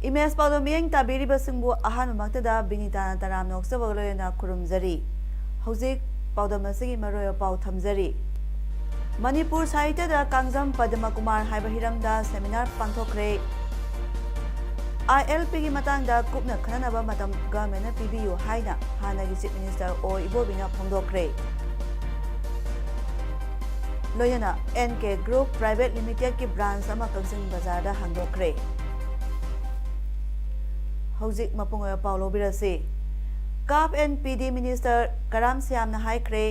Image पादो मियंग ताबीरी बसिंगबु Ahaan मक्तदा बिनीताना तराम नोक्सबगलोयना खुरुमजरी हौजिक पादो मसिगी मरोय पाउ थमजरी मणिपुर साहित्यदा कांगजम पद्मा कुमार हाइबा हिरमदा सेमिनार पांथोखरे ILP की मतंगदा कुपना खननबा मतम गवर्नमेंट पीबीयू हाइना हानागी चीफ मिनिस्टर ओ इबोबिना फोंदोखरे लोयना NK ग्रुप प्राइवेट लिमिटेड की ब्रांच अमा कक्सिंग बाजार दा हांदोखरे हौजिक मपुंग पाउलो बिरसे CAF and PD minister Karam श्यामना हाइक्रे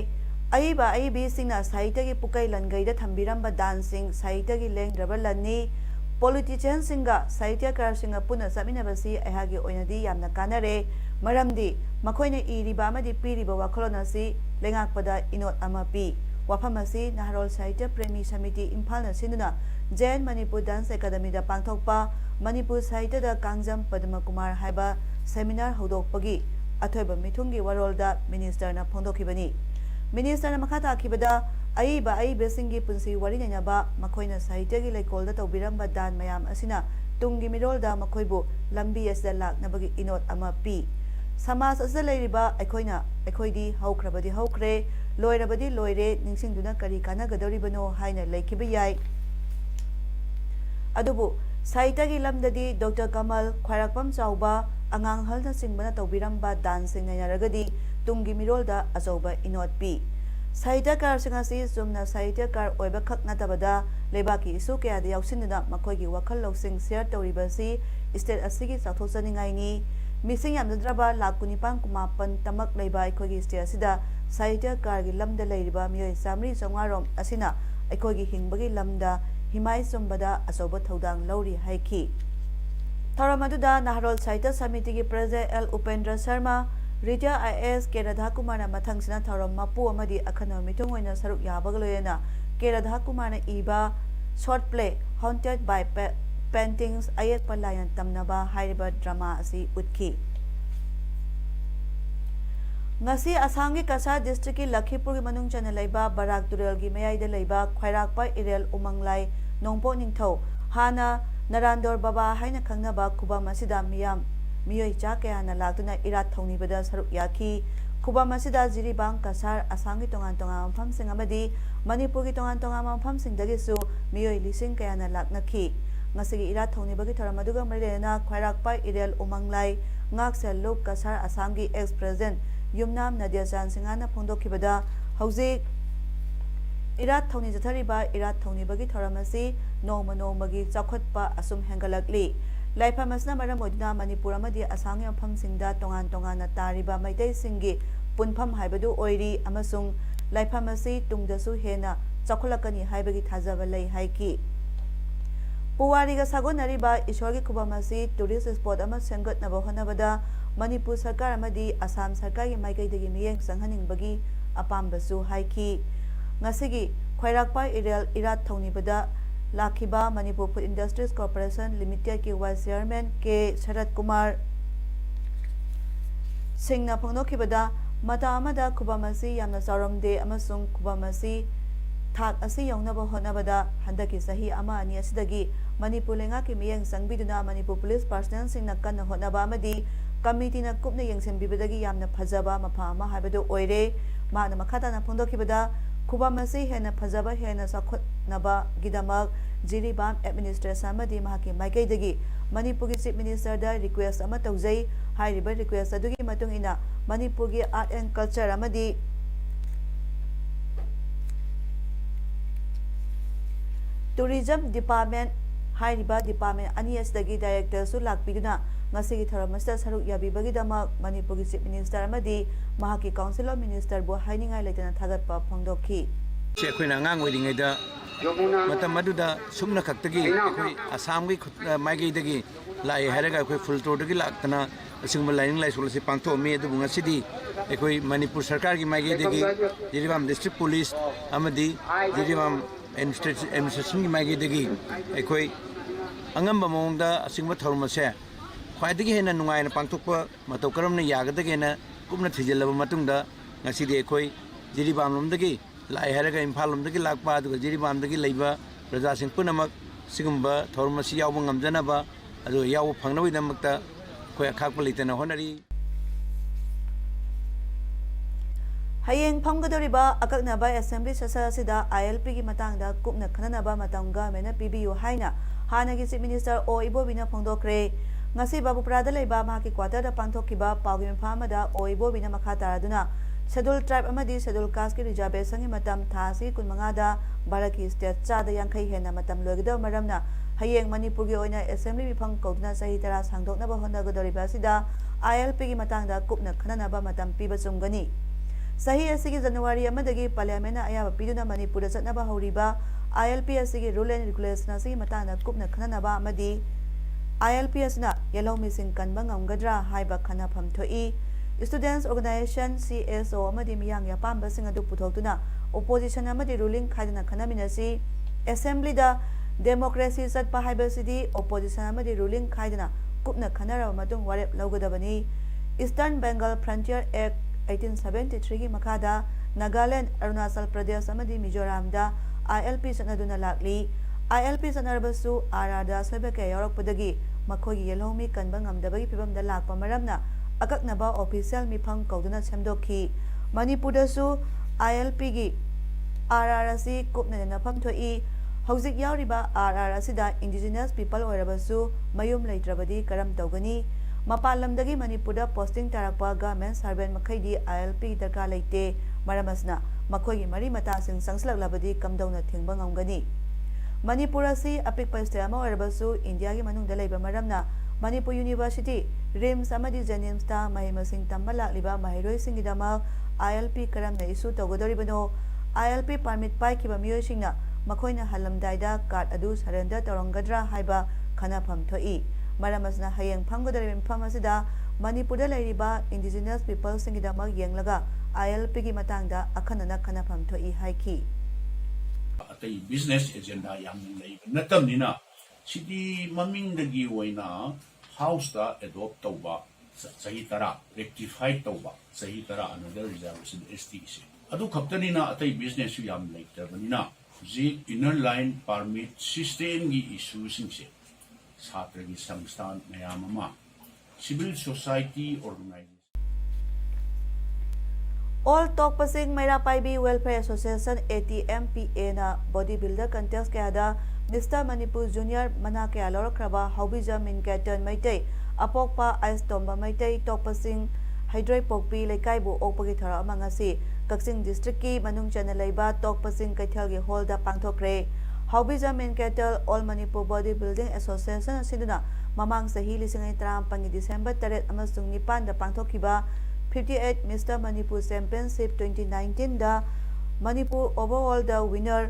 अइबा अइबी सिंगना साहित्य की पुकई लनगईदा थंबिरंबा दानसिंग साहित्य की लेंग्रबा लन्नी पॉलिटिशियन सिंगा साहित्यकार सिंगा पुना समिनबसी अहागी ओइनदी यामना कानरे मरमदी मखोइने इरिबा अमदी पीरिबा वाखलोनासी लेंगाकपदा इनोट अमा पी वाफमसी नाहरोल साहित्य प्रेमी समिति इम्फालना सिंदुना जैन मणिपुर डांस एकेडमी दा पांथोकपा मणिपुर साहित्य दा कांगजम पद्मा कुमार हाइबा सेमिनार हौदोकपगी अथोइबा मिथुंगी वरोलदा मिनिस्टरना फोंदोखिबनी मिनिस्टरना मखा ताखिबदा अइबा अइबेसिंगी पुंसी वरी नैनाबा मखोइना साहित्य की लेकोलदा तौबिरंबा दान मयाम असिना तुंगी मिरोलदा मखोइबु लंबी असदा लाकनबगी इनोट अमा पी समाज असे लेरिबा अखोइदी हौख्रबदी हौख्रे लोइरबदी लोइरे निंसिंगदुना करी कानागदौरिबनो हाइना लेखिबा याय अदुबु साहित्य की लमददी डॉक्टर कमल ख्वाइराकपम चाउबा अंगांग हलना सिंगबना तौबिरंबा दान सिंगनरगदी तुंगी मिरोलदा अचौबा इनोट पी साहित्यकार सिंगासी सुमना साहित्यकार ओइबा खक नतबदा लेबाकी इशू कयादा याउसिनदुना मखोइगी वखल लौसिंग शेयर तौरिबसी स्टेट असिगी चाथोचनिंगाइनी मिसिंग यामद्रबा लाख 19 तमक लेबा अखोइगी स्टेट असिदा साहित्यकार की लमदा लेरिबा मियोय सामरी चंगारोम असिना अखोइगी हिंबगी लमदा हिमाई चुम्बदा अचौबा थौदांग लौरी हाइखी थौरमदुदा नाहरोल साहित्य समिति की president L Upendra Sharma retire IAS के राधा कुमार मथंगसिना थौरम मपु अमदी अखन मिथुंग ओइना सरुक याबगलोयना के राधा कुमार इबा short play haunted by paintings अयेक पलायन तमनबा हाइरिबा ड्रामा असी उतखी ngasi asam ki kasa district ki Lakhipur ki manung chana leiba barak turel ki mayai da leiba khwairakpa irel umanglai nongpo ningthau hana narandor baba haina khangnaba khubam asida miyam miyoi cha kaya na laktuna irat thongni bada saruk yakhi khubam asida jiribang kasar asam ki tongan tongan mafam sing amadi Manipur ki tongan tongan mafam sing dagi su miyoi lising kaya na laknakhi ngasi ki irat thongni bagi thora maduga marena khwairakpa irel umanglai ngak sel lok kasar asam ki ex president Yumnam Nadia Jan Singana Pondokibada Hauzik Irat Tony Zatariba Irat Tony Bagi Thoramasi No Magi Zakotpa Asum Hangalakli Laipamasna Maramodna Manipuramadi Asangam Pam Singda Tongan Tongana Tariba Maitei Singi Punpam Haibadu Oiri Amasung Laipamasi Tungdasu Hena Zakolakani Haibagi Tazavalai Haiki Puwariga Sagonariba Ishwagi Kubamasi Tourist Spot Ama Sangot Nabahonabada Manipur Sarkar amadi Assam Sarkar ki maikaidagi miyeng sanghaningbagi apambasu haiki ngasigi khwairakpa irel irat thonibada lakhiba Manipur Food Industries Corporation Limited ki vice chairman ke Sharat Kumar Singna phonokibada mata amada khubamasi yamna charamde amasung khubamasi thak asi yaunaba honabada handaki sahi ama ani asidagi Manipur lenga ki miyeng sangbiduna Manipur police personnel singna kanna honaba amadi Committee na kupna yengsen bibadagi yamna phajaba mafama haibadu oire mana makhata na phondokibada khubamasi hena phajaba hena sakhotnaba gidamak jiribam administration amadi mahaki maikaidagi Manipur ki chief minister da request ama tawjai hairiba request adugi matung ina Manipur ki art and culture amadi tourism department hairiba department ani asdagi director su lakpiduna ngasi tharamasta saruk yabibagidama Manipur ki chief minister amadi mahaki council of minister bo hainingai leitana thagatpa phongdokhi ꯑꯩꯈꯣꯏꯅ ꯑꯉꯥꯡ ꯑꯣꯏꯔꯤꯉꯩꯗ ꯃꯇꯝ ꯑꯗꯨꯗ ꯁꯨꯝꯅ ꯈꯛꯇꯒꯤ ꯑꯩꯈꯣꯏ ꯑꯁꯥꯝꯒꯤ ꯃꯥꯏꯀꯩꯗꯒꯤ ꯂꯥꯛꯑꯦ ꯍꯥꯏꯔꯒ ꯑꯩꯈꯣꯏ ꯐꯨꯜ ꯇꯣꯔꯗꯒꯤ ꯂꯥꯛꯇꯅ ꯑꯁꯤꯒꯨꯝꯕ ꯂꯥꯏꯅꯤꯡ ꯂꯥꯏꯁꯣꯜ ꯑꯁꯤ ꯄꯥꯡꯊꯣꯛꯑꯝꯃꯤ ꯑꯗꯨꯕꯨ ꯉꯁꯤꯗꯤ ꯑꯩꯈꯣꯏ ꯃꯅꯤꯄꯨꯔ ꯁꯔꯀꯥꯔꯒꯤ ꯃꯥꯏꯀꯩꯗꯒꯤ ꯖꯤꯔꯤꯕꯥꯝ ꯗꯤꯁꯇ꯭ꯔꯤꯛ ꯄꯨꯂꯤꯁ ꯑꯃꯗꯤ ꯖꯤꯔꯤꯕꯥꯝ ꯑꯦꯗꯃꯤꯅꯤꯁꯇ꯭ꯔꯦꯁꯟꯒꯤ ꯃꯥꯏꯀꯩꯗꯒꯤ ꯑꯩꯈꯣꯏ ꯑꯉꯝꯕ ꯃꯑꯣꯡꯗ ꯑꯁꯤꯒꯨꯝꯕ ꯊꯧꯔꯝ ꯑꯁꯦ ꯈ꯭ꯋꯥꯏꯗꯒꯤ ꯍꯦꯟꯅ ꯅꯨꯡꯉꯥꯏꯅ ꯄꯥꯡꯊꯣꯛꯄ ꯃꯇꯧ ꯀꯔꯝꯅ ꯌꯥꯒꯗꯒꯦꯅ ꯀꯨꯞꯅ ꯊꯤꯖꯤꯜꯂꯕ ꯃꯇꯨꯡꯗ ꯉꯁꯤꯗꯤ ꯑꯩꯈꯣꯏ ꯖꯤꯔꯤꯕꯥꯝ ꯂꯣꯝꯗꯒꯤ ꯂꯥꯛꯑꯦ ꯍꯥꯏꯔꯒ ꯏꯝꯐꯥꯜ ꯂꯣꯝꯗꯒꯤ ꯂꯥꯛꯄ ꯑꯗꯨꯒ ꯖꯤꯔꯤꯕꯥꯝꯗꯒꯤ ꯂꯩꯕ ꯄ꯭ꯔꯖꯥꯁꯤꯡ ꯄꯨꯝꯅꯃꯛ ꯁꯤꯒꯨꯝꯕ ꯊꯧꯔꯝ ꯑꯁꯤ ꯌꯥꯎꯕ ꯉꯝꯖꯅꯕ ꯑꯗꯨꯒ ꯌꯥꯎꯕ ꯐꯪꯅꯕꯒꯤꯗꯃꯛꯇ ꯑꯩꯈꯣꯏ ꯑꯈꯥꯛꯄ ꯂꯩꯇꯅ ꯍꯣꯠꯅꯔꯤ꯫ ꯍꯌꯦꯡ ꯐꯝꯒꯗꯧꯔꯤꯕ ꯑꯀꯛꯅꯕ ꯑꯦꯁꯦꯝꯕ꯭ꯂꯤ ꯁꯦꯁꯟ ꯑꯁꯤꯗ ILPꯒꯤ ꯃꯇꯥꯡꯗ ꯀꯨꯞꯅ ꯈꯟꯅꯅꯕ ꯃꯇꯝ ꯒꯚꯔꯟꯃꯦꯟꯠꯅ ꯄꯤꯕꯤꯌꯨ ꯍꯥꯏꯅ ꯍꯥꯟꯅꯒꯤ ꯆꯤꯐ ꯃꯤꯅꯤꯁꯇꯔ ꯑꯣ ꯏꯕꯣꯕꯤꯅ ꯐꯣꯡꯗꯣꯛꯈ꯭ꯔꯦ꯫ ꯉꯁꯤ ꯕꯥꯕꯨꯄꯨꯔꯥꯗ ꯂꯩꯕ ꯃꯍꯥꯛꯀꯤ ꯀ꯭ꯋꯥꯇꯔꯗ ꯄꯥꯡꯊꯣꯛꯈꯤꯕ ꯄꯥꯎꯒꯤ ꯃꯤꯐꯝ ꯑꯃꯗ ꯑꯣ ꯏꯕꯣꯕꯤꯅ ꯃꯈꯥ ꯇꯥꯔꯗꯨꯅ ꯁꯦꯗꯨꯜ ꯇ꯭ꯔꯥꯏꯕ ꯑꯃꯗꯤ ꯁꯦꯗꯨꯜ ꯀꯥꯁꯠꯀꯤ ꯔꯤꯖꯥꯔꯚꯦꯁꯟꯒꯤ ꯃꯇꯝ ꯊꯥ ꯑꯁꯤ 15ꯗ ꯚꯥꯔꯠꯀꯤ ꯁ꯭ꯇꯦꯠ 50 ꯍꯦꯟꯅ ꯃꯇꯝ ꯂꯣꯏꯒꯗꯕ ꯃꯔꯝꯅ ꯍꯌꯦꯡ ꯃꯅꯤꯄꯨꯔꯒꯤ ꯑꯣꯏꯅ ꯑꯦꯁꯦꯝꯕ꯭ꯂꯤ ꯃꯤꯐꯝ ꯀꯧꯗꯨꯅ ꯆꯍꯤ 10 ꯁꯥꯡꯗꯣꯛꯅꯕ ꯍꯣꯠꯅꯒꯗꯧꯔꯤꯕ ꯑꯁꯤꯗ ILPꯒꯤ ꯃꯇꯥꯡꯗ ꯀꯨꯞꯅ ꯈꯟꯅꯅꯕ ꯃꯇꯝ ꯄꯤꯕ ꯆꯨꯝꯒꯅꯤ꯫ ꯆꯍꯤ ꯑꯁꯤꯒꯤ ꯖꯅꯨꯋꯥꯔꯤ ꯑꯃꯗꯒꯤ ꯄꯥꯔꯂꯤꯌꯥꯃꯦꯟꯠꯅ ꯑꯌꯥꯕ ꯄꯤꯗꯨꯅ ꯃꯅꯤꯄꯨꯔꯗ ꯆꯠꯅꯕ ꯍꯧꯔꯤꯕ ILP ꯑꯁꯤꯒꯤ ꯔꯨꯜ ꯑꯦꯟड ꯔꯤꯒꯨꯂꯦꯁꯟ ꯑꯁꯤꯒꯤ ꯃꯇꯥꯡꯗ ꯀꯨꯞꯅ ꯈꯟꯅꯅꯕ ꯑꯃꯗꯤ ILP ꯑꯁꯤꯅ ꯌꯦꯜꯍꯧꯃꯤꯁꯤꯡ ꯀꯟꯕ ꯉꯝꯒꯗ꯭ꯔꯥ ꯍꯥꯏꯕ ꯈꯟꯅꯐꯝ ꯊꯣꯛꯏ꯫ ꯁ꯭ꯇꯨꯗꯦꯟꯠꯁ ꯑꯣꯔꯒꯅꯥꯏꯖꯦꯁꯟ CSO ꯑꯃꯗꯤ ꯃꯤꯌꯥꯝꯒꯤ ꯑꯄꯥꯝꯕꯁꯤꯡ ꯑꯗꯨ ꯄꯨꯊꯣꯛꯇꯨꯅ ꯑꯣꯄꯣꯖꯤꯁꯟ ꯑꯃꯗꯤ ꯔꯨꯂꯤꯡ ꯈꯥꯏꯗꯅ ꯈꯟꯅꯃꯤꯟꯅꯁꯤ꯫ ꯑꯦꯁꯦꯝꯕ꯭ꯂꯤꯗ ꯗꯦꯃꯣꯀ꯭ꯔꯦꯁꯤ ꯆꯠꯄ ꯍꯥꯏꯕꯁꯤꯗꯤ ꯑꯣꯄꯣꯖꯤꯁꯟ ꯑꯃꯗꯤ ꯔꯨꯂꯤꯡ ꯈꯥꯏꯗꯅ ꯀꯨꯞꯅ ꯈꯟꯅꯔꯕ ꯃꯇꯨꯡ ꯋꯥꯔꯦꯞ ꯂꯧꯒꯗꯕꯅꯤ꯫ ꯏꯁꯇꯔꯟ ꯕꯦꯡꯒꯜ ꯐ꯭ꯔꯟꯇꯤꯌꯔ ꯑꯦꯛꯠ 1873ꯒꯤ ꯃꯈꯥꯗ ꯅꯥꯒꯥꯂꯦꯟꯗ, ꯑꯔꯨꯅꯥꯆꯜ ꯄ꯭ꯔꯗꯦꯁ ꯑꯃꯗꯤ ꯃꯤꯖꯣꯔꯥꯝꯗ ILP ꯆꯠꯅꯗꯨꯅ ꯂꯥꯛꯂꯤ꯫ ILP ꯆꯠꯅꯔꯕꯁꯨ RRꯗ ꯑꯁꯣꯏꯕ ꯀꯌꯥ ꯌꯥꯎꯔꯛꯄꯗꯒꯤ ꯃꯈꯣꯏꯒꯤ ꯌꯦꯜꯍꯧꯃꯤ ꯀꯟꯕ ꯉꯝꯗꯕꯒꯤ ꯐꯤꯚꯝꯗ ꯂꯥꯛꯄ ꯃꯔꯝꯅ ꯑꯀꯛꯅꯕ ꯑꯣꯐꯤꯁꯤꯌꯦꯜ ꯃꯤꯐꯝ ꯀꯧꯗꯨꯅ ꯁꯦꯝꯗꯣꯛꯈꯤ꯫ ꯃꯅꯤꯄꯨꯔꯗꯁꯨ ILPꯒꯤ RR ꯑꯁꯤ ꯀꯨꯞꯅ ꯅꯩꯅꯐꯝ ꯊꯣꯛꯏ꯫ ꯍꯧꯖꯤꯛ ꯌꯥꯎꯔꯤꯕ RR ꯑꯁꯤꯗ ꯏꯟꯗꯤꯖꯤꯅꯁ ꯄꯤꯄꯜ ꯑꯣꯏꯔꯕꯁꯨ ꯃꯌꯨꯝ ꯂꯩꯇ꯭ꯔꯕꯗꯤ ꯀꯔꯝ ꯇꯧꯒꯅꯤ? ꯃꯄꯥꯟ ꯂꯝꯗꯒꯤ ꯃꯅꯤꯄꯨꯔꯗ ꯄꯣꯁꯇꯤꯡ ꯇꯥꯔꯛꯄ ꯒꯚꯔꯟꯃꯦꯟꯠ ꯁꯔꯚꯦꯟꯠ ꯃꯈꯩꯗꯤ ILPꯒꯤ ꯗꯔꯀꯥꯔ ꯂꯩꯇꯦ꯫ ꯃꯔꯝ ꯑꯁꯤꯅ ꯃꯈꯣꯏꯒꯤ ꯃꯔꯤ ꯃꯇꯥꯁꯤꯡ ꯆꯪꯁꯤꯜꯂꯛꯂꯕꯗꯤ ꯀꯝꯗꯧꯅ ꯊꯤꯡꯕ ꯉꯝꯒꯅꯤ? ꯃꯅꯤꯄꯨꯔ ꯑꯁꯤ ꯑꯄꯤꯛꯄ ꯁ꯭ꯇꯦꯠ ꯑꯃ ꯑꯣꯏꯔꯕꯁꯨ ꯏꯟꯗꯤꯌꯥꯒꯤ ꯃꯅꯨꯡꯗ ꯂꯩꯕ ꯃꯔꯝꯅ ꯃꯅꯤꯄꯨꯔ ꯌꯨꯅꯤꯚꯔꯁꯤꯇꯤ, ꯔꯤꯝꯁ ꯑꯃꯗꯤ ꯖꯦꯅꯤꯝꯁꯇ ꯃꯍꯩ-ꯃꯁꯤꯡ ꯇꯝꯕ ꯂꯥꯛꯂꯤꯕ ꯃꯍꯩꯔꯣꯏꯁꯤꯡꯒꯤꯗꯃꯛ ILP ꯀꯔꯝꯅ ꯏꯁꯨ ꯇꯧꯒꯗꯧꯔꯤꯕꯅꯣ? ILP ꯄꯥꯔꯃꯤꯠ ꯄꯥꯏꯈꯤꯕ ꯃꯤꯑꯣꯏꯁꯤꯡꯅ ꯃꯈꯣꯏꯅ ꯍꯜꯂꯝꯗꯥꯏꯗ ꯀꯥꯔꯗ ꯑꯗꯨ ꯁꯔꯦꯟꯗꯔ ꯇꯧꯔꯝꯒꯗ꯭ꯔꯥ ꯍꯥꯏꯕ ꯈꯟꯅꯐꯝ ꯊꯣꯛꯏ꯫ ꯃꯔꯝ ꯑꯁꯤꯅ ꯍꯌꯦꯡ ꯐꯝꯒꯗꯧꯔꯤꯕ ꯃꯤꯐꯝ ꯑꯁꯤꯗ ꯃꯅꯤꯄꯨꯔꯗ ꯂꯩꯔꯤꯕ ꯏꯟꯗꯤꯖꯤꯅꯁ ꯄꯤꯄꯜꯁꯤꯡꯒꯤꯗꯃꯛ ꯌꯦꯡꯂꯒ ILPꯒꯤ ꯃꯇꯥꯡꯗ ꯑꯈꯟꯅꯅ ꯈꯟꯅꯐꯝ ꯊꯣꯛꯏ ꯍꯥꯏꯈꯤ꯫ ꯑꯇꯩ ꯕꯤꯖꯤꯅꯦꯁ ꯑꯦꯖꯦꯟꯗꯥ ꯌꯥꯝꯅ ꯂꯩꯕ ꯅꯠꯇꯕꯅꯤꯅ ꯁꯤꯗꯤ ꯃꯃꯤꯡꯗꯒꯤ ꯑꯣꯏꯅ ꯍꯥꯎꯁꯇ ꯑꯦꯗꯣꯞ ꯇꯧꯕ ꯆꯍꯤ 10 ꯔꯦꯛꯇꯤꯐꯥꯏ ꯇꯧꯕ ꯆꯍꯤ 10 ꯑꯅꯗꯔ ꯔꯤꯖꯥꯔቬꯁꯟ STꯒꯤꯁꯦ ꯑꯗꯨ ꯈꯛꯇꯅꯤꯅ ꯑꯇꯩ ꯕꯤꯖꯤꯅꯦꯁꯁꯨ ꯌꯥꯝ ꯂꯩꯇꯕꯅꯤना ꯍꯧꯖꯤꯛ ꯏꯅꯔ ꯂꯥꯏꯟ ꯄꯥꯔꯃꯤꯠ ꯁꯤꯁꯇꯦꯝꯒꯤ ꯏꯁꯨꯁꯤꯡꯁꯦ ꯁꯥꯇ꯭ꯔꯒꯤ ꯁꯪꯁꯊꯥꯟ ꯃꯌꯥꯝ ꯑꯃ, ꯁꯤꯚꯤꯜ ꯁꯣꯁꯥꯏꯇꯤ ꯑꯣꯔꯒꯅꯥꯏꯖꯦꯁꯟ, ꯑꯣꯜ ꯇꯣꯛꯄꯁꯤꯡ ꯃꯩꯔꯥꯄꯥꯏꯕꯤ ꯋꯦꯜꯐꯦꯌꯔ ꯑꯦꯁꯣꯁꯤꯌꯦꯁꯟ ATMPAꯅ ꯕꯣꯗꯤ ꯕꯤꯜꯗꯔ ꯀꯟꯇꯦꯁ ꯀꯌꯥꯗ ꯃꯤꯁꯇꯔ ꯃꯅꯤꯄꯨꯔ ꯖꯨꯅꯤꯌꯔ ꯃꯅꯥ ꯀꯌꯥ ꯂꯧꯔꯛꯈ꯭ꯔꯕ ꯍꯥꯎꯕꯤꯖꯝ ꯃꯤꯟꯀꯦꯇꯟ ꯃꯩꯇꯩ, ꯑꯄꯣꯛꯄ ꯑꯥꯏꯁꯇꯣꯝꯕ ꯃꯩꯇꯩ, ꯇꯣꯛꯄꯁꯤꯡ ꯍꯩꯗ꯭ꯔꯣꯏꯄꯣꯛꯄꯤ ꯂꯩꯀꯥꯏꯕꯨ ꯑꯣꯛꯄꯒꯤ ꯊꯧꯔꯝ ꯑꯃ ꯉꯁꯤ ꯀꯛꯆꯤꯡ ꯗꯤꯁꯇ꯭ꯔꯤꯛꯀꯤ ꯃꯅꯨꯡ ꯆꯟꯅ ꯂꯩꯕ ꯇꯣꯛꯄꯁꯤꯡ ꯀꯩꯊꯦꯜꯒꯤ ꯍꯣꯜꯗ ꯄꯥꯡꯊꯣꯛꯈ꯭ꯔꯦ꯫ Haobijam Minketan all Manipur body building association ꯑꯁꯤꯅ ꯃꯃꯥꯡ ꯆꯍꯤ 2018ꯒꯤ ꯗꯤꯁꯦꯝꯕꯔ 8 ꯑꯃꯁꯨꯡ 9ꯗ ꯄꯥꯡꯊꯣꯛꯈꯤꯕ 58 ꯃꯤꯁꯇꯔ ꯃꯅꯤꯄꯨꯔ ꯆꯦꯝꯄꯤꯌꯟꯁꯤꯞ 2019ꯗ ꯃꯅꯤꯄꯨꯔ ꯑꯣꯚꯔꯑꯣꯜꯗ ꯋꯤꯅꯔ,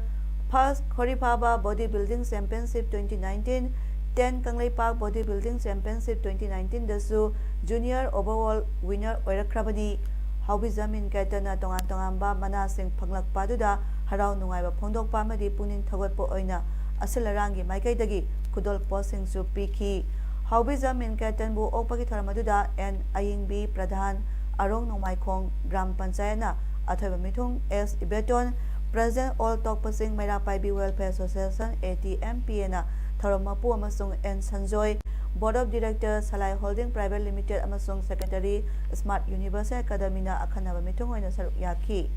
ꯐꯥꯔꯁꯠ ꯈꯣꯔꯤꯐꯥꯕꯥ body building championship 2019, 10 Kangleipak body building championship 2019ꯗꯁꯨ ꯖꯨꯅꯤꯌꯔ ꯑꯣꯚꯔꯑꯣꯜ ꯋꯤꯅꯔ ꯑꯣꯏꯔꯛꯈ꯭ꯔꯕꯅꯤ꯫ ꯍꯥꯎꯕꯤꯖꯝ ꯃꯤꯟꯀꯦꯇꯟꯅ ꯇꯣꯉꯥꯟ-ꯇꯣꯉꯥꯟꯕ ꯃꯅꯥꯁꯤꯡ ꯐꯪꯂꯛꯄ ꯑꯗꯨꯗ ꯍꯔꯥꯎ ꯅꯨꯡꯉꯥꯏꯕ ꯐꯣꯡꯗꯣꯛꯄ ꯑꯃꯗꯤ ꯄꯨꯛꯅꯤꯡ ꯊꯧꯒꯠꯄ ꯑꯣꯏꯅ ꯑꯁꯤꯜ ꯑꯔꯥꯡꯒꯤ ꯃꯥꯏꯀꯩꯗꯒꯤ ꯈꯨꯗꯣꯜ ꯄꯣꯠꯁꯤꯡꯁꯨ ꯄꯤꯈꯤ꯫ ꯍꯥꯎꯕꯤꯖꯝ ꯃꯤꯟꯀꯦꯇꯟꯕꯨ ꯑꯣꯛꯄꯒꯤ ꯊꯧꯔꯝ ꯑꯗꯨꯗ N ꯑꯌꯤꯡꯕꯤ ꯄ꯭ꯔꯙꯥꯟ, ꯑꯔꯣꯡ ꯅꯣꯡꯃꯥꯏꯈꯣꯡ ꯒ꯭ꯔꯥꯝ ꯄꯟꯆꯥꯌꯠꯅ ꯑꯊꯣꯏꯕ ꯃꯤꯊꯨꯡ S ꯏꯕꯦꯇꯣꯟ, ꯄ꯭ꯔꯁꯤꯗꯦꯟꯠ ꯑꯣꯜ ꯇꯣꯛꯄꯁꯤꯡ ꯃꯩꯔꯥꯄꯥꯏꯕꯤ ꯋꯦꯜꯐꯦꯌꯔ ꯑꯦꯁꯣꯁꯤꯌꯦꯁꯟ ATMPAꯅ ꯊꯧꯔꯝ ꯃꯄꯨ ꯑꯃꯁꯨꯡ N Sanjoy, board of director Salai holding private limited ꯑꯃꯁꯨꯡ ꯁꯦꯀ꯭ꯔꯦꯇꯔꯤ ꯁ꯭ꯃꯥꯔꯠ ꯌꯨꯅꯤꯚꯔꯁꯦꯜ ꯑꯦꯀꯥꯗꯦꯃꯤꯅ ꯑꯈꯟꯅꯕ ꯃꯤꯊꯨꯡ ꯑꯣꯏꯅ ꯁꯔꯨꯛ ꯌꯥꯈꯤ꯫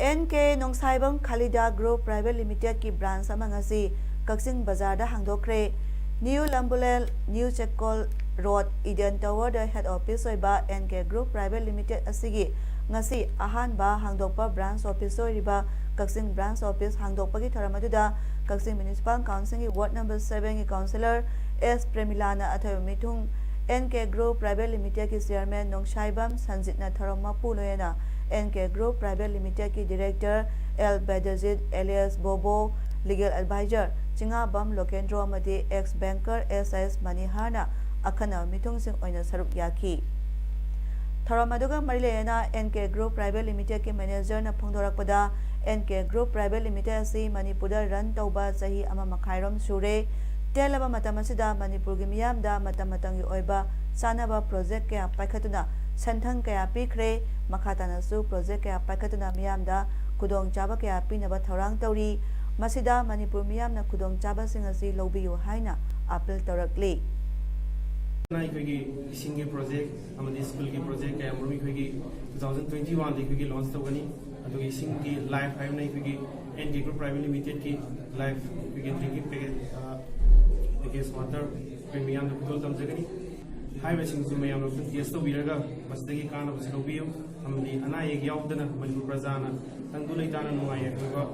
NK Nongsaibam Khalida group private ꯂꯤꯃꯤꯇꯦꯗꯀꯤ ꯕ꯭ꯔꯥꯟꯆ ꯑꯃ ꯉꯁꯤ ꯀꯛꯆꯤꯡ ꯕꯖꯥꯔꯗ ꯍꯥꯡꯗꯣꯛꯈ꯭ꯔꯦ꯫ New Lambulane, new Checkon road, Eden ꯇꯥꯋꯔꯗ ꯍꯦꯗ ꯑꯣꯐꯤꯁ ꯑꯣꯏꯕ NK ꯒ꯭ꯔꯨꯞ ꯄ꯭ꯔꯥꯏꯚꯦꯠ ꯂꯤꯃꯤꯇꯦꯗ ꯑꯁꯤꯒꯤ ꯉꯁꯤ ꯑꯍꯥꯟꯕ ꯍꯥꯡꯗꯣꯛꯄ ꯕ꯭ꯔꯥꯟꯆ ꯑꯣꯐꯤꯁ ꯑꯣꯏꯔꯤꯕ ꯀꯛꯆꯤꯡ ꯕ꯭ꯔꯥꯟꯆ ꯑꯣꯐꯤꯁ ꯍꯥꯡꯗꯣꯛꯄꯒꯤ ꯊꯧꯔꯝ ꯑꯗꯨꯗ ꯀꯛꯆꯤꯡ ꯃ꯭ꯌꯨꯅꯤꯁꯤꯄꯥꯜ ꯀꯥꯎꯟꯁꯤꯜꯒꯤ ꯋꯥꯔꯗ ꯅꯝꯕꯔ 7ꯒꯤ ꯀꯥꯎꯟꯁꯤꯂꯔ S ꯄ꯭ꯔꯦꯃꯤꯂꯥꯅ ꯑꯊꯣꯏꯕ ꯃꯤꯊꯨꯡ, NK ꯒ꯭ꯔꯨꯞ ꯄ꯭ꯔꯥꯏꯚꯦꯠ ꯂꯤꯃꯤꯇꯦꯗꯀꯤ ꯆꯦꯌꯔꯃꯦꯟ ꯅꯣꯡꯁꯥꯏꯕꯝ ꯁꯟꯖꯤꯠꯅ ꯊꯧꯔꯝ ꯃꯄꯨ ꯂꯣꯏꯅꯅ NK Group Private Limited की director L Bedajit alias Bobo legal adviser Chingangbam Lokendro अमदी एक्स बैंकर एस मनीहारना अखना मिथुंगसिंग ओइना सरुक याखी थरमदुगा मरिलेना NK Group Private Limited के मैनेजर न फोंदोरकपदा NK Group Private Limited असि मणिपुरदा रन तौबा सही अमा मखाइरोम सुरे तेलबा मतम असिदा मणिपुरगी मियामदा मतम मतंगी ओइबा सानबा प्रोजेक्ट के पाइखतुना संथंग कया पीखरे मखातानसु प्रोजेक्ट के पाइखतुना मियामदा खुदोंग चाबा कया पीनबा थौरांग तौरी मसिदा मणिपुर मियामना खुदोंग चाबासिंग असि लौबियो हाइना अपील तौरकली अखोगी इसिंगे प्रोजेक्ट अमदी स्कूल की प्रोजेक्ट क्या मरमी अखोगी 2021 दी अखोगी लॉन्च तौगनी अदुगी इसिंग की लाइफ हाइव नै अखोगी NK Group Private Limited की लाइफ अखोगी ड्रिंकिंग पैकेज एकेस वाटर प्रीमियम द खुदोल तमजगनी हाइव सिंग सु मयाम लोग टेस्ट तौबिरगा मसदगी काना बस लौबियो अमदी अना एक यावदना Manipur प्रजाना तंगदु लेताना नुवाय अखोगा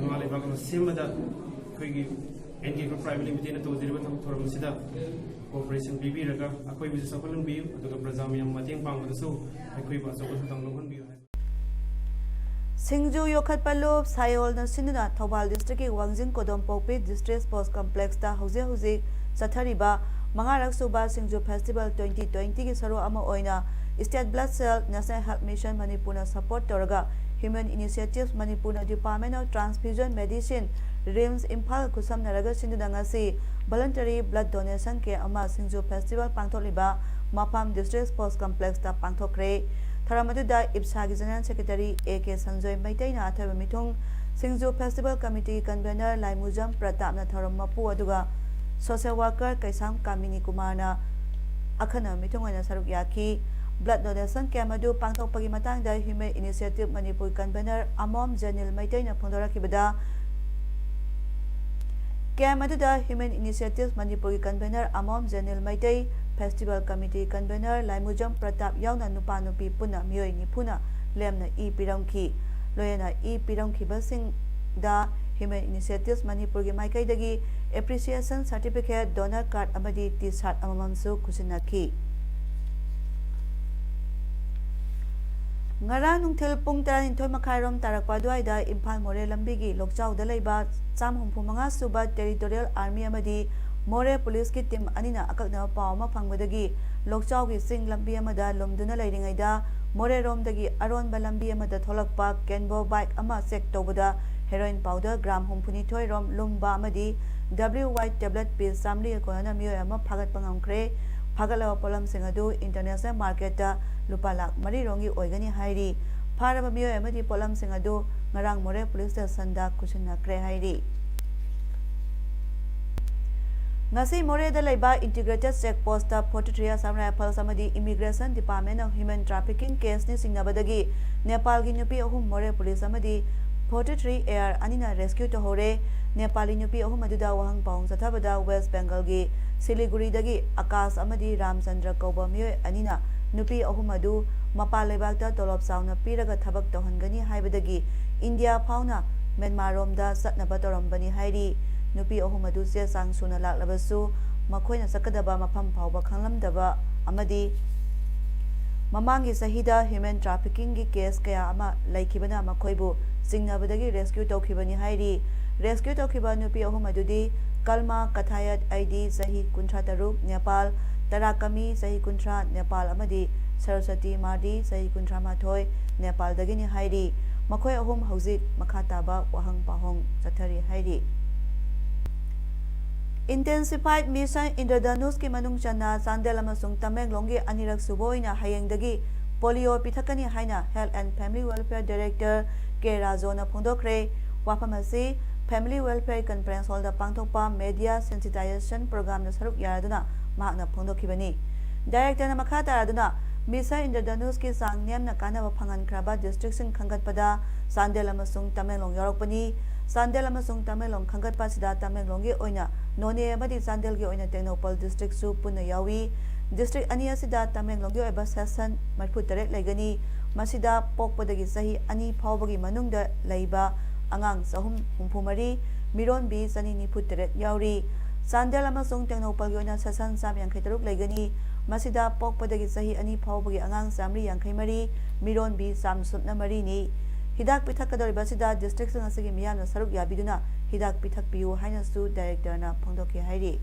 नुवाले बागम सेमदा अखोगी NK Group Private Limited ने तौजिरबा थम थोरमसिदा cooperation pibiraga akoi bisu sapalang biu aduga praja miyam mateng pangmadasu akoi ba sabu tanglohan biu सिंजू योखत पल्लुब सायोल न सिंधुना थौबाल डिस्ट्रिक्ट की वांगजिंग कोदम पोपी डिस्ट्रिक्ट स्पोर्ट्स कॉम्प्लेक्स ता हुजे हुजे चथरिबा मंगारक सुबा सिंजू फेस्टिवल 2020 की सरो अमा ओइना state blood cell national health mission Manipur न सपोर्ट तोरगा ह्यूमन इनिशिएटिव्स मणिपुर न department of transfusion medicine RIMS Imphal खुसम नरगा सिंधुना ngasi voluntary blood donation के अमा सिंजू फेस्टिवल पांथोलिबा मफाम डिस्ट्रिक्ट स्पोर्ट्स कॉम्प्लेक्स ता पांथोखरे थरामदुदा इब्सा की जनरल सेक्रेटरी AK संजय मैतैना अथब मिथुंग Singju festival committee convener Laimujam Pratap न थरम मपु अदुगा सोशल वर्कर कैसाम कामिनी कुमारना अखना मिथुंग ओइना सरुक याखी ब्लड डोनेशन कैम्प अदु पांथोकपगी मतंगदा human initiative Manipur convener Amom Janil मैतैना फोंदोरखिबदा कैम्प अदुदा ह्यूमन इनिशिएटिव्स मणिपुर की convener Amom Janil Meitei festival committee convener Laimujam Pratap यावना नुपा नुपी पुना मियोय निफुना लेमना ई पिरमखी लोयना ई पिरमखिबसिंग दा ह्यूमन इनिशिएटिव्स मणिपुर की माइकैदगी एप्रिसिएशन सर्टिफिकेट डोनर कार्ड अमदी टी शर्ट अममसु खुसिनाखी ngara nungthil pung 12 makairom tarakpa duaida imphal more lambigi lokchauda leiba cham humphumanga suba territorial army amadi more police ki team anina akakna pawma phangwadagi lokchau gi sing lambi amada lomduna leiringaida more romdagi aron balambi amada tholakpa kenbo bike ama check tobada heroin powder gram humphuni thoi rom lumba amadi WY tablet piece samli kona miyo ama phagat pangamkre phagalawa polam singadu international market ta lupa lak mari rongi oigani hairi pharaba miyo amadi polam singadu ngarang more police station da kuchina kre hairi ngasi more da laiba integrated check post ta 43 Assam Rifles amadi immigration department of human trafficking case ni singnabadagi Nepal gi nupi ahum more police amadi 43 air anina rescue to hore Nepali nupi ahum aduda wahang paung sathabada West Bengal gi Siliguri dagi Akash amadi Ramchandra Kauba miyo anina nupi ahum adu mapal lebakta tolop sauna piraga thabak tohangani haibadagi India fauna Myanmar romda satnaba torambani hairi nupi ahum adu se sang suna laklabasu makhoina sakadaba mafam phawba khanglamdaba amadi mamangi sahida human trafficking gi case kaya ama laikibana makhoibu singnabadagi rescue tawkhibani hairi rescue tawkhiba nupi ahum adudi Kalma Kathayat ID Sahi Kuntra Taruk Nepal Tarakami Sahi Kuntra Nepal amadi Saraswati Mardi Sahi Kuntra Mathoi Nepal dagini hairi makhoi ahum hauzik makhataba wahang pahong chathari hairi Intensified Mission Indradhanush ki manung chana Sandel amasung Tamenglong gi anirak suboina hayengdagi polio pithakani haina Health and Family Welfare Director K Razona phondokre wafamasi Family Welfare Conference Hall da pangthokpa media sensitization program na saruk yaraduna mahakna phondokibani Director na makha taraduna Misa Indradhanush ki sangnam na kanaba phangan kraba district sing khangatpada Sandel amasung Tamenglong yorokpani Sandel amasung Tamenglong khangatpa sida Tamenglong gi oina None amadi Sandel gi oina Technopal district su punna yawi district ani asida Tamenglong gi oiba session marphutarek legani masida pokpadagi sahi ani phawbagi manungda leiba angang sahum humphumari miron bi sani ni phutteret yauri Sandel amasung Technopal gi oina session sam yang khetaruk legani masida pokpadagi sahi ani phawbagi angang samri yangkhai mari mironbi samsupna mari ni hidak pithakadoriba sida district sang asigi miyamna saruk yabiduna hidak pithakpiu haina su director na phongdoki hairi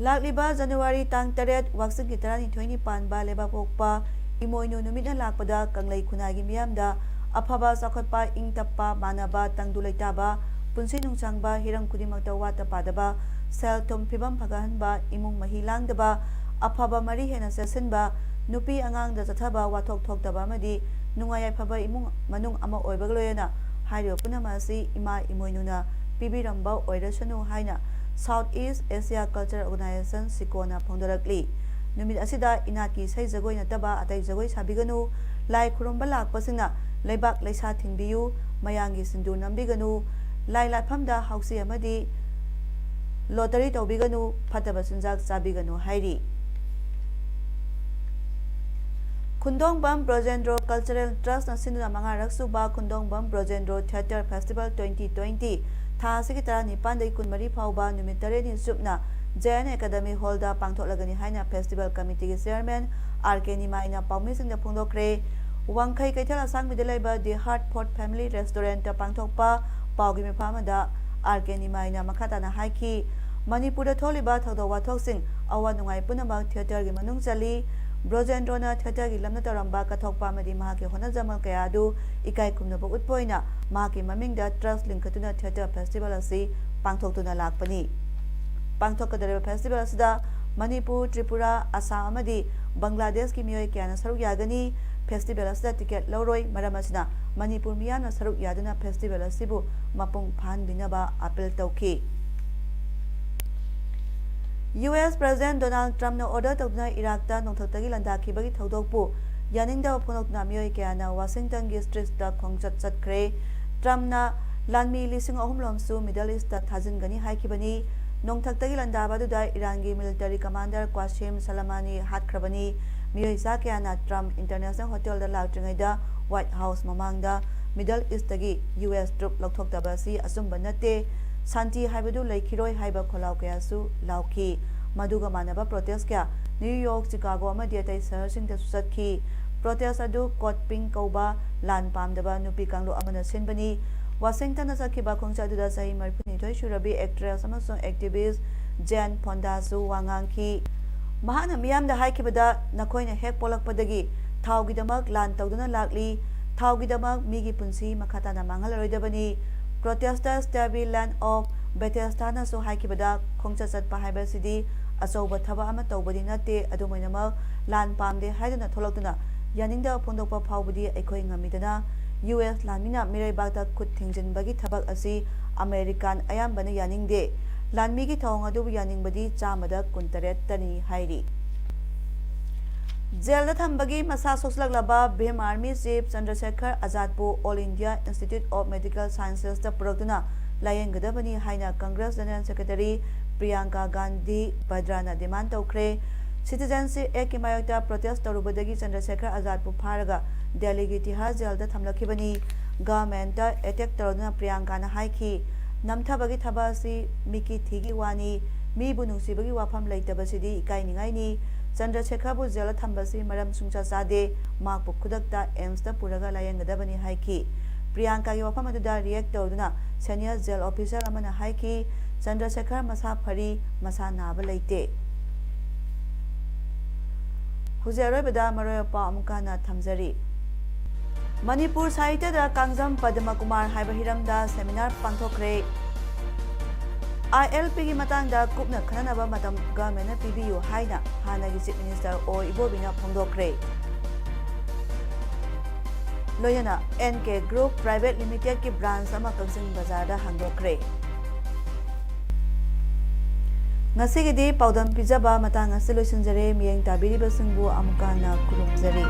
lakliba January tang 8 waksing kitarani 20 panba leba pokpa imoinu numina lakpada kanglai khunagi miyamda afaba sakhotpa ingtappa manaba tangdulaitaba punsi nungchangba hiram kudimakta wata padaba sel thum phibam phagahanba imung mahilangdaba afaba mari hena sesenba nupi angang da chathaba wathok thokdaba amadi nungayai phaba imung manung ama oibagloyana hairo punamasi ima imoinuna pibiramba oirasanu haina South East Asia Cultural Organization Sikona phongdarakli numit asida inaki sai jagoi nataba atai jagoi sabiganu lai khurumba lakpasina leibak leisa thingbiyu mayangi sindu nambiganu lai laifamda hausi amadi lottery tawbiganu phataba sinjak sabiganu hairi Khundongbam Brojendro Cultural Trust na sinuna mangarak suba Khundongbam Brojendro Theatre Festival 2020 tha sikitara nipan dai kunmari phawba numit tare ni supna Jain Academy Hall da pangtholagani haina Festival Committee ki Chairman RK Nimaina Paumi singda phongdokre Wangkhai kaithala sangmida laiba The Hartford Family Restaurant ta pangthokpa pawgi mifamada RK Nimaina makhatana haiki Manipur tholiba thawda wathoksing awa nungai punamak theater gi manung chali Brojendro na theater gi lamna taramba kathokpa madi mahaki hona jamal kaya du ikai kumnaba utpoina mahaki mamingda trust linkatuna theater festival asi pangthoktuna lakpani pangthokadare festival asida Manipur Tripura Assam amadi Bangladesh ki miyoi kyana saruk yagani festival asida ticket lauroi maram asina Manipur miyana saruk yaduna festival asibu mapung phan binaba appeal tauki US President Donald Trump na order tawduna Iraq ta nongthaktagi landakibagi thodokpu yaningda phonokna miyoi kyana Washington gi streets ta khongchat chatkre Trump na lanmi lising ahum lomsu Middle East ta thajingani haikibani nongthaktagi landabaduda Irangi military commander Qasim Soleimani hatkrabani miyoi sa kyana Trump International Hotel da laktringaida White House mamangda Middle East tagi US troop lokthoktabasi asumba nate Santi haibadu laikiroi haiba kholau kaya su lauki maduga manaba protest kya New York Chicago amadi atai saharsing da susatki protest adu court pink kauba lan pamdaba nupi kanglo amana sinbani Washington na sakhiba khongcha duda sahi marphuni thoi shurabi actress amasung activist Jane Fonda su wangangki mahana miyamda haikibada nakoina hek polakpadagi thawgidamak lan tawduna lakli thawgidamak migi punsi makhatana mangalaroidabani Protesters Stabi Land of Bethesda na so haikibada khongcha chatpa haibasidi achouba thaba ama tawbadi nate adumainamak lan pamde haiduna tholoktuna yaningda phondokpa phawbudi aikhoi ngamidana US lanmina miraibakta khut thingjinbagi thabak asi American ayambana yaningde lanmigi thawng adu yaningbadi chamada 18 tani hairi Jail da thambagi masa soslaglaba Bhim Army Chief Chandrasekhar Azadpu All India Institute of Medical Sciences da purokduna layengadabani haina Congress General Secretary Priyanka Gandhi Vadrana demand tawkre Citizenship Act mayokta protest tarubadagi Chandrasekhar Azadpu pharaga Delhi gi Tihar jail da thamlakibani government da attack taruna Priyanka na haiki namthabagi thabasi miki thigi wani mi bunungsibagi wafam leitabasidi ikainingaini Chandrasekhar bu jail thambasi maram sungcha sade makpu khudakta AIMS da puraga layengadabani haiki Priyanka gi wafam aduda react tawduna senior jail officer amana haiki Chandrasekhar masa phari masa naba leite Hujaroi bada maroya pa amukana thamjari Manipur Sahitya da Kangjam Padma Kumar haiba hiramda seminar pangthokre ILP gi matangda kupna khananaba matam government na PBU haina hanagi chief minister o ibobina phongdokre loyana NK Group Private Limited ki branch ama Kangsing Bazar da hangdokre ngasigidi paudam pijaba matang asiloisinjare miyeng tabiri basingbu amukana kurumjari